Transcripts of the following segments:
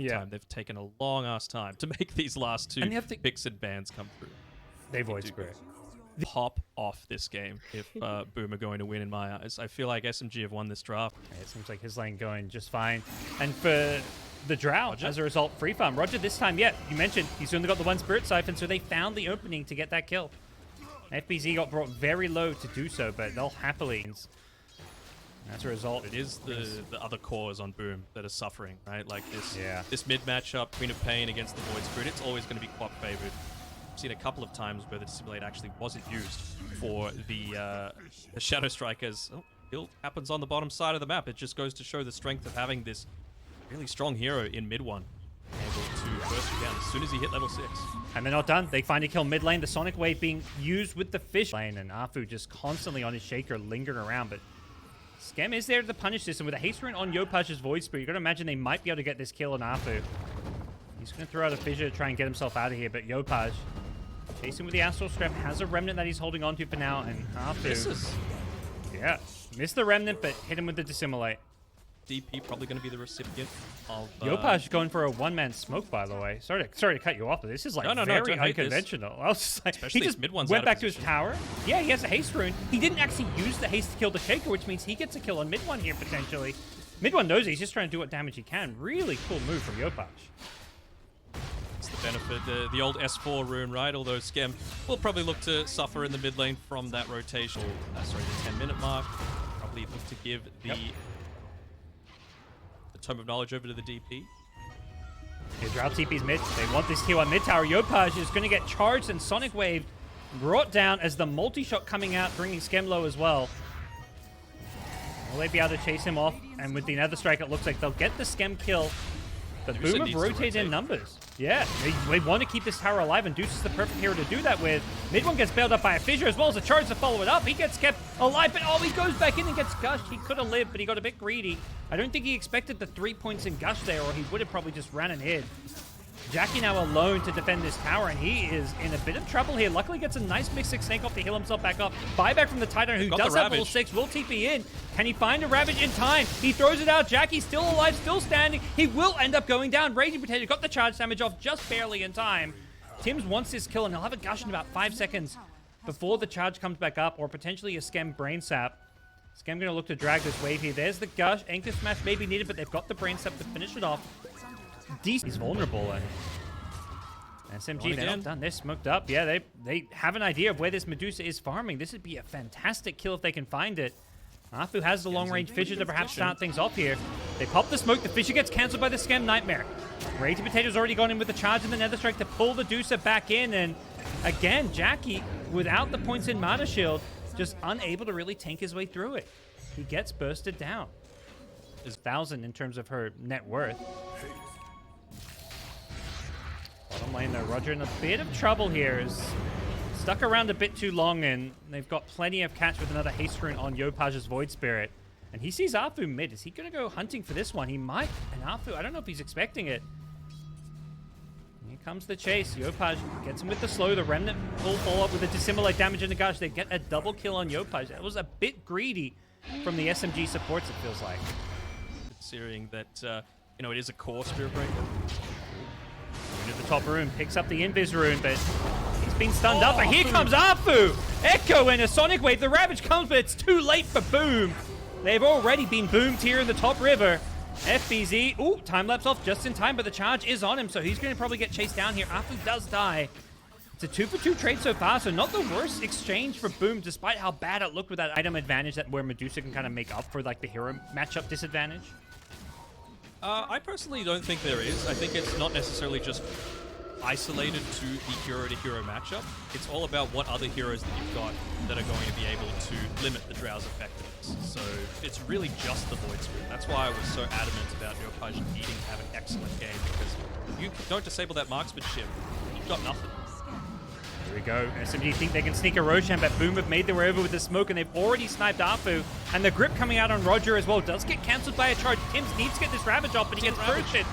time. They've taken a long-ass time to make these last two fixed bans come through. They void spirit. Pop off this game if Boom are going to win, in my eyes. I feel like SMG have won this draft. Yeah, it seems like his lane going just fine. And for the Drow, as a result, free farm. Roger this time, yeah, you mentioned he's only got the one Spirit Siphon, so they found the opening to get that kill. FBZ got brought very low to do so, but they'll happily. As a result, it is the other cores on Boom that are suffering, right? Like this mid matchup, Queen of Pain against the Void Spirit, it's always going to be quad favored. I've seen a couple of times where the Dissimulate actually wasn't used for the Shadow Strikers. Oh, kill happens on the bottom side of the map. It just goes to show the strength of having this really strong hero in mid one, able to burst you down as soon as he hit level 6. And they're not done. They find a kill mid lane. The Sonic Wave being used with the fish lane, and Afu just constantly on his shaker lingering around, but Skem is there to punish this, and with a haste rune on Yopaj's Void Spirit, you've got to imagine they might be able to get this kill on Afu. He's going to throw out a fissure to try and get himself out of here, but Yopaj chasing with the Astral Scrap, has a Remnant that he's holding on to for now, and Afu... Yeah, missed the Remnant, but hit him with the Dissimulate. DP probably going to be the recipient of... Yopaj going for a one-man smoke, by the way. Sorry to cut you off, but this is like very unconventional. I was just like, especially he just went back to his tower. Yeah, he has a haste rune. He didn't actually use the haste to kill the Shaker, which means he gets a kill on mid one here, potentially. Mid one knows he's just trying to do what damage he can. Really cool move from Yopaj. It's the benefit, the old S4 rune, right? Although Skem will probably look to suffer in the mid lane from that rotation. Sorry, the 10-minute mark. Probably look to give the Tome of Knowledge over to the DP. Yeah, Drow TP's mid. They want this kill on mid tower. Yopaj is going to get charged and Sonic Wave brought down as the multi-shot coming out, bringing Skem low as well. Will they be able to chase him off? And with the Nether Strike, it looks like they'll get the Skem kill. But Boom have rotated in numbers. Yeah, they want to keep this tower alive, and Deuce is the perfect hero to do that with. Mid one gets bailed up by a fissure, as well as a charge to follow it up. He gets kept alive, but oh, he goes back in and gets gushed. He could have lived, but he got a bit greedy. I don't think he expected the 3 points in gush there, or he would have probably just ran and hid. Jackie now alone to defend this tower, and he is in a bit of trouble here. Luckily gets a nice Mystic Snake off to heal himself back up. Buyback from the Titan, who does have level 6, will TP in. Can he find a Ravage in time? He throws it out. Jackie's still alive, still standing. He will end up going down. Raging Potato got the charge damage off just barely in time. Tims wants this kill, and he'll have a gush in about 5 seconds before the charge comes back up, or potentially a Skem Brain Sap. Skem going to look to drag this wave here. There's the gush. Anchor Smash may be needed, but they've got the Brain Sap to finish it off. He's vulnerable, and SMG, they're not done. They're smoked up. Yeah, they have an idea of where this Medusa is farming. This would be a fantastic kill if they can find it. Afu has the long-range fissure to perhaps start things off here. They pop the smoke. The fissure gets cancelled by the Skem Nightmare. Raging Potato's already gone in with the charge and the Nether Strike to pull the Medusa back in. And again, Jackie, without the points in Mana Shield, just unable to really tank his way through it. He gets bursted down. There's 1,000 in terms of her net worth. Bottom lane though, Roger in a bit of trouble here. Is stuck around a bit too long, and they've got plenty of catch with another haste rune on Yopaj's Void Spirit. And he sees Afu mid. Is he going to go hunting for this one? He might. And Afu, I don't know if he's expecting it. Here comes the chase. Yopaj gets him with the slow. The Remnant will follow up with a Dissimulate damage in the gush. They get a double kill on Yopaj. That was a bit greedy from the SMG supports, it feels like. Considering that, you know, it is a core Spirit Breaker. Into the top rune, picks up the Invis rune, but he's been stunned up. And here comes Afu! Echo and a Sonic Wave. The Ravage comes, but it's too late for Boom. They've already been boomed here in the top river. FBZ, ooh, time-lapse off just in time, but the charge is on him, so he's going to probably get chased down here. Afu does die. It's a 2-for-2 trade so far, so not the worst exchange for Boom, despite how bad it looked with that item advantage that where Medusa can kind of make up for like the hero matchup disadvantage. I personally don't think there is. I think it's not necessarily just isolated to the hero-to-hero matchup. It's all about what other heroes that you've got that are going to be able to limit the Drow's effectiveness. So it's really just the Void Spirit. That's why I was so adamant about Yopaj needing to have an excellent game, because if you don't disable that marksmanship, you've got nothing. Here we go. SMG think they can sneak a Roshan, but Boom have made their way over with the smoke, and they've already sniped Afu. And the grip coming out on Roger as well does get cancelled by a charge. Tims needs to get this Ravage off, but he gets bursted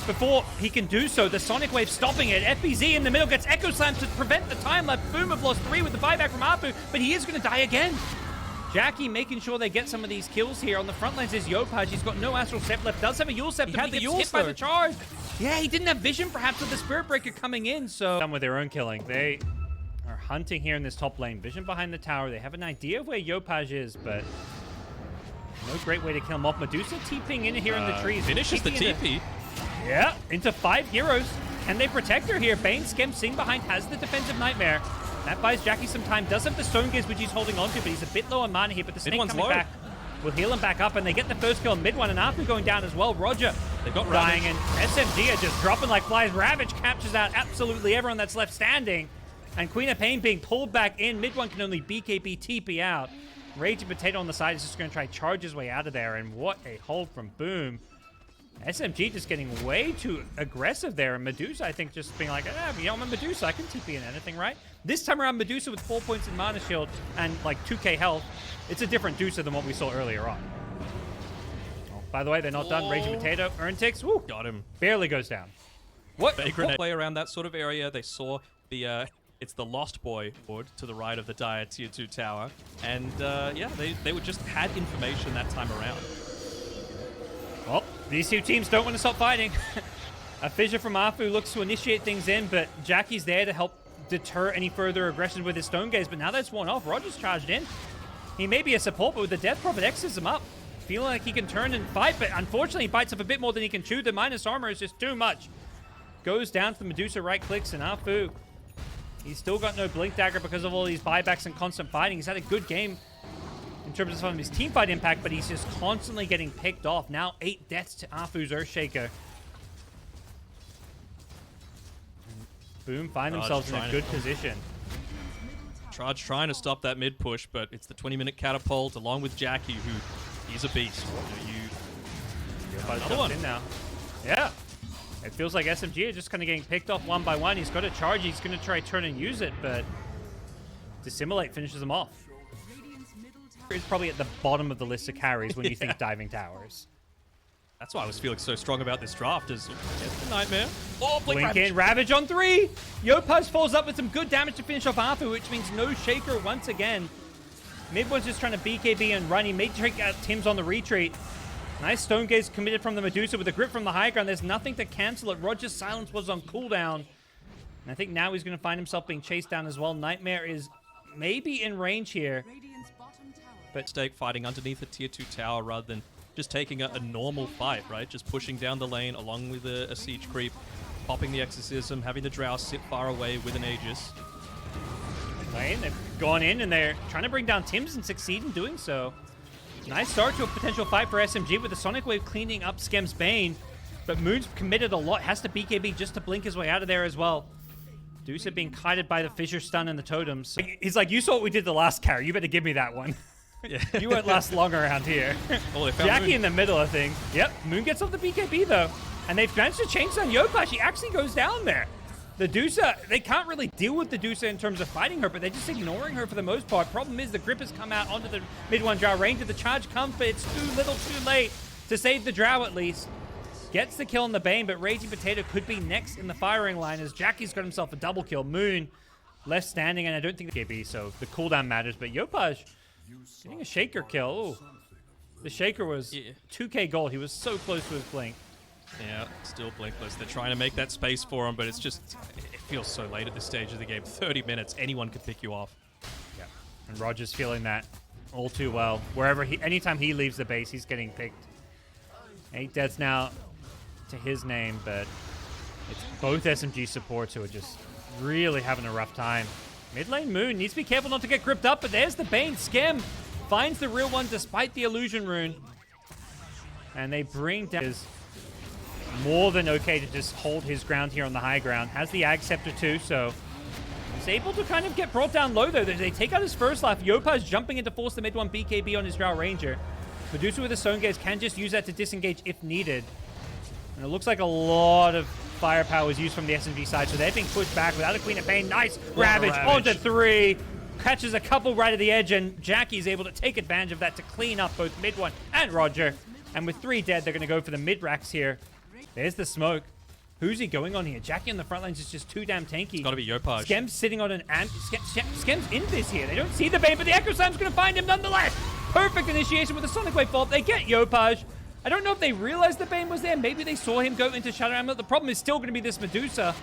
before he can do so. The Sonic Wave stopping it. FBZ in the middle gets Echo Slam to prevent the time lapse. Boom have lost 3 with the buyback from Afu, but he is going to die again. Jackie making sure they get some of these kills here. On the front lines is Yopaj. He's got no Astral Step left. Does have a Yule Step, but he gets hit by the charge. Yeah, he didn't have vision perhaps of the Spirit Breaker coming in, so... Done with their own killing. They are hunting here in this top lane. Vision behind the tower. They have an idea of where Yopaj is, but... no great way to kill him off. Medusa TPing in here in the trees. Finishes the TP. Yeah, into 5 heroes. Can they protect her here? Bane, Skem, Sing behind, has the defensive nightmare. That buys Jackie some time. Does have the Stone Gaze, which he's holding on to, but he's a bit low on mana here. But the Snake coming back will heal him back up, and they get the first kill on mid one, and Afu going down as well. Roger, they've got dying, and SMG are just dropping like flies. Ravage captures out absolutely everyone that's left standing, and Queen of Pain being pulled back in. Mid one can only BKB TP out. Raging Potato on the side is just going to try charge his way out of there, and what a hold from Boom. SMG just getting way too aggressive there, and Medusa, I think, just being like, you know, I'm a Medusa, I can TP in anything, right? This time around, Medusa with 4 points in mana shield and like 2k health. It's a different Dusa than what we saw earlier on. Oh, by the way, they're not done. Raging Potato, Erntix, woo, got him. Barely goes down. What? Play around that sort of area. They saw the, it's the Lost Boy board to the right of the Dire Tier 2 tower. And yeah, they were just had information that time around. Well, these two teams don't want to stop fighting. A fissure from Afu looks to initiate things in, but Jackie's there to help deter any further aggression with his Stone Gaze. But now that's worn off. Roger's charged in. He may be a support, but with the Death Prophet X's him up. Feeling like he can turn and fight, but unfortunately he bites off a bit more than he can chew. The minus armor is just too much. Goes down to the Medusa, right clicks, and Afu, he's still got no Blink Dagger because of all these buybacks and constant fighting. He's had a good game in terms of some of his team fight impact, but he's just constantly getting picked off. Now 8 deaths to Afu's Earthshaker. Boom find themselves in a good position. Charge trying to stop that mid push, but it's the 20-minute catapult along with Jackie, who he's a beast. Another one in now. Yeah. It feels like SMG are just kind of getting picked off one by one. He's got a charge. He's going to try turn and use it, but Dissimulate finishes him off. Is probably at the bottom of the list of carries when you think diving towers. That's why I was feeling so strong about this draft. Is the Nightmare. Oh, Blink in, Ravage on 3. Yopaj falls up with some good damage to finish off Afu, which means no Shaker once again. Mid one's just trying to BKB and run. He may take out Tim's on the retreat. Nice Stone Gaze committed from the Medusa with a grip from the high ground. There's nothing to cancel it. Roger's silence was on cooldown. And I think now he's going to find himself being chased down as well. Nightmare is maybe in range here. But stake fighting underneath a tier 2 tower rather than just taking a normal fight, right? Just pushing down the lane along with a siege creep, popping the exorcism, having the drow sit far away with an Aegis. Lane, they've gone in and they're trying to bring down Tims and succeed in doing so. Nice start to a potential fight for SMG with the Sonic Wave cleaning up Skem's Bane. But Moon's committed a lot, has to BKB just to blink his way out of there as well. Dusa being kited by the Fissure Stun and the Totems. He's like, you saw what we did the last carry, you better give me that one. Yeah. You won't last long around here. Oh, Jackie Moon in the middle, I think. Yep, Moon gets off the BKB though. And they've managed to change down Yopaj. She actually goes down there. The Dusa, they can't really deal with the Dusa in terms of fighting her, but they're just ignoring her for the most part. Problem is the grip has come out onto the mid one drow. Range of the charge comes, but it's too little too late to save the drow at least. Gets the kill on the Bane, but Raging Potato could be next in the firing line as Jackie's got himself a double kill. Moon left standing, and I don't think the KB, so the cooldown matters, but Yopaj getting a Shaker kill. Ooh. The Shaker was 2k gold. He was so close to his blink. Yeah, still blinkless. They're trying to make that space for him, but it's just, it feels so late at this stage of the game. 30 minutes, anyone could pick you off. Yeah, and Roger's feeling that all too well. Anytime he leaves the base, he's getting picked. 8 deaths now to his name, but it's both SMG supports who are just really having a rough time. Mid lane Moon needs to be careful not to get gripped up, but there's the Bane. Skem finds the real one despite the illusion rune. And they bring down his more than okay to just hold his ground here on the high ground. Has the Ag Scepter too, so he's able to kind of get brought down low though. They take out his first life. Yopaj jumping in to force the mid one BKB on his Drow Ranger. Medusa with a Stone Gaze can just use that to disengage if needed. And it looks like a lot of firepower is used from the SMG side, so they're being pushed back without a Queen of Pain. Nice Ravage onto 3. Catches a couple right at the edge, and Jackie's able to take advantage of that to clean up both mid one and Roger. And with 3 dead, they're going to go for the mid racks here. There's the smoke. Who's he going on here? Jackie on the front lines is just too damn tanky. It's got to be Yopaj. Skem's sitting on an Skem's in this here. They don't see the Bane, but the Echo Slam's going to find him nonetheless. Perfect initiation with the Sonic Wave fault. They get Yopaj. I don't know if they realized the Bane was there. Maybe they saw him go into Shadow Amulet. The problem is still going to be this Medusa,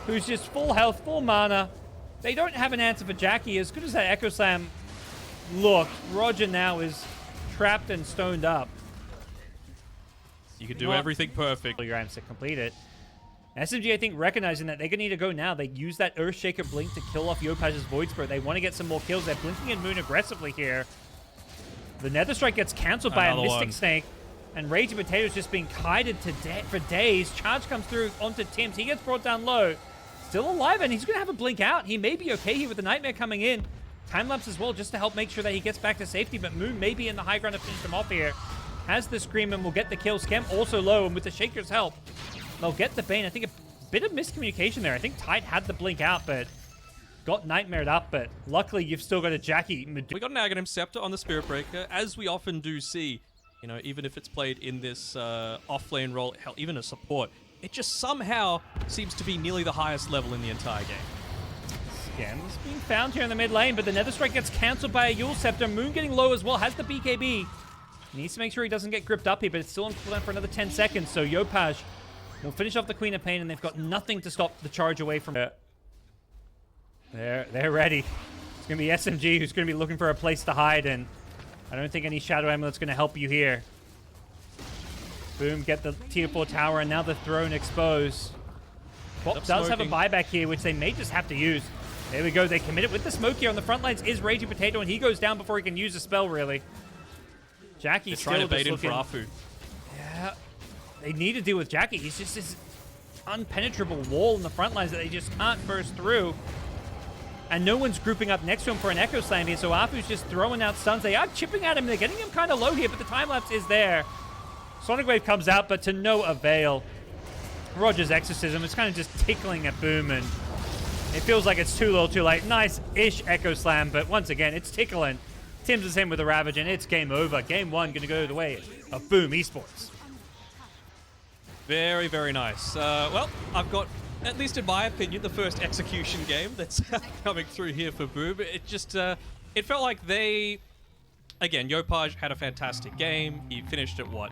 who's just full health, full mana. They don't have an answer for Jackie. As good as that Echo Slam looked, Roger now is trapped and stoned up. You could do everything perfect. Your aims to complete it. SMG, I think, recognizing that they're going to need to go now. They use that Earthshaker Blink to kill off Yopaj's Void Spirit. They want to get some more kills. They're blinking in Moon aggressively here. The Nether Strike gets cancelled by a Mystic Snake. And Raging Potato's just being kited to for days. Charge comes through onto Tim's. He gets brought down low. Still alive, and he's going to have a blink out. He may be okay here with the Nightmare coming in. Time-lapse as well, just to help make sure that he gets back to safety. But Moon may be in the high ground to finish him off here. Has the Scream and will get the kill. Scam also low, and with the Shaker's help, they'll get the Bane. I think a bit of miscommunication there. I think Tide had the blink out, but got Nightmared up. But luckily, you've still got a Jackie. We got an Aghanim Scepter on the Spirit Breaker, as we often do see. You know, even if it's played in this off-lane role, hell, even a support, it just somehow seems to be nearly the highest level in the entire game. Scam's being found here in the mid lane, but the Nether Strike gets cancelled by a Yule Scepter. Moon getting low as well, has the BKB. Needs to make sure he doesn't get gripped up here, but it's still on cooldown for another 10 seconds, so Yopaj will finish off the Queen of Pain, and they've got nothing to stop the charge away from her. They're ready. It's going to be SMG who's going to be looking for a place to hide, and I don't think any Shadow Amulet's going to help you here. Boom, get the tier 4 tower, and now the throne exposed. Bop does have a buyback here, which they may just have to use. There we go, they commit it with the smoke here. On the front lines is Raging Potato, and he goes down before he can use a spell, really. Jackie's still trying to bait in looking for Afu. Yeah, they need to deal with Jackie. He's just this unpenetrable wall in the front lines that they just can't burst through. And no one's grouping up next to him for an Echo Slam here, so Afu's just throwing out stuns. They are chipping at him. They're getting him kind of low here, but the time-lapse is there. Sonic Wave comes out, but to no avail. Roger's Exorcism is kind of just tickling at Boom, and it feels like it's too little too late. Nice-ish Echo Slam, but once again, it's tickling. Tim's is him with a Ravage, and it's game over. Game 1 going to go the way of Boom Esports. Very, very nice. Well, I've got, at least in my opinion, the first execution game that's coming through here for Boom. It just, it felt like they, again, Yopaj had a fantastic game. He finished at what?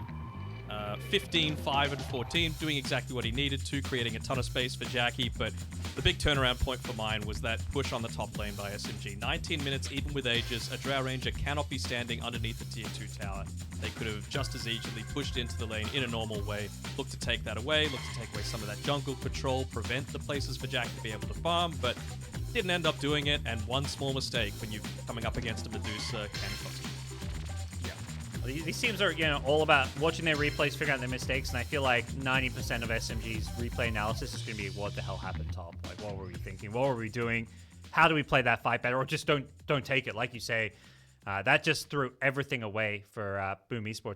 15, 5, and 14, doing exactly what he needed to, creating a ton of space for Jackie, but the big turnaround point for mine was that push on the top lane by SMG. 19 minutes, even with Aegis, a Drow Ranger cannot be standing underneath the tier 2 tower. They could have just as easily pushed into the lane in a normal way, looked to take that away, looked to take away some of that jungle patrol, prevent the places for Jackie to be able to farm, but didn't end up doing it, and one small mistake when you're coming up against a Medusa can cost you. These teams are, you know, all about watching their replays, figuring out their mistakes, and I feel like 90% of SMG's replay analysis is going to be, what the hell happened top? Like, what were we thinking? What were we doing? How do we play that fight better? Or just don't take it. Like you say, that just threw everything away for Boom Esports.